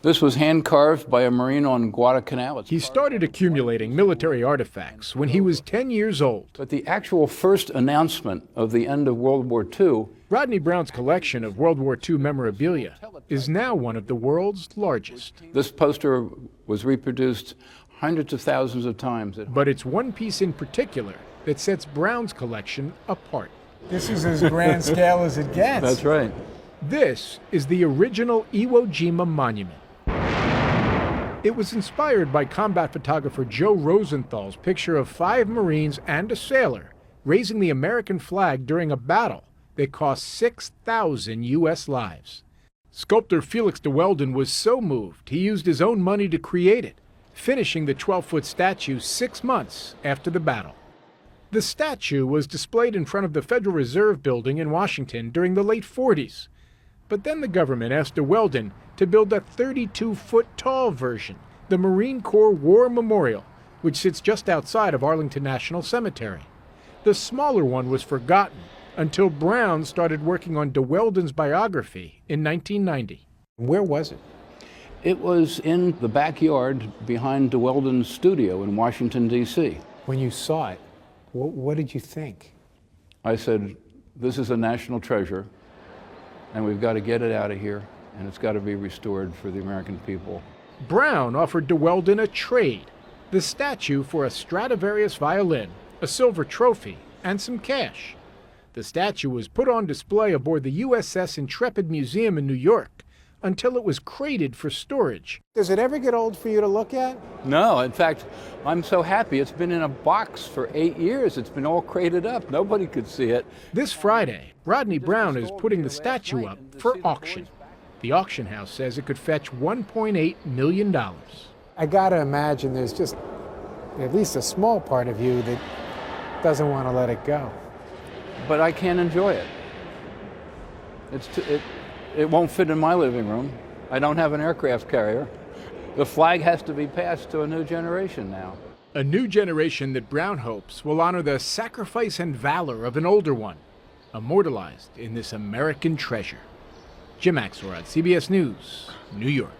This was hand-carved by a Marine on Guadalcanal. He started accumulating military artifacts when he was 10 years old. But the actual first announcement of the end of World War II... Rodney Brown's collection of World War II memorabilia is now one of the world's largest. This poster was reproduced hundreds of thousands of times. But it's one piece in particular that sets Brown's collection apart. This is as grand scale as it gets. That's right. This is the original Iwo Jima monument. It was inspired by combat photographer Joe Rosenthal's picture of 5 Marines and a sailor raising the American flag during a battle that cost 6,000 U.S. lives. Sculptor Felix de Weldon was so moved he used his own money to create it, finishing the 12-foot statue 6 months after the battle. The statue was displayed in front of the Federal Reserve Building in Washington during the late 40s. But then the government asked de Weldon to build a 32-foot-tall version, the Marine Corps War Memorial, which sits just outside of Arlington National Cemetery. The smaller one was forgotten until Brown started working on de Weldon's biography in 1990. Where was it? It was in the backyard behind de Weldon's studio in Washington, D.C. When you saw it, what did you think? I said, this is a national treasure, and we've got to get it out of here, and it's got to be restored for the American people. Brown offered de Weldon a trade, the statue for a Stradivarius violin, a silver trophy, and some cash. The statue was put on display aboard the USS Intrepid Museum in New York until it was crated for storage. Does it ever get old for you to look at? No, in fact, I'm so happy. It's been in a box for 8 years. It's been all crated up. Nobody could see it. This Friday, Rodney Brown is putting the statue up for auction. The auction house says it could fetch $1.8 million. I gotta imagine there's just at least a small part of you that doesn't want to let it go. But I can't enjoy it. It won't fit in my living room. I don't have an aircraft carrier. The flag has to be passed to a new generation now. A new generation that Brown hopes will honor the sacrifice and valor of an older one, immortalized in this American treasure. Jim Axelrod, CBS News, New York.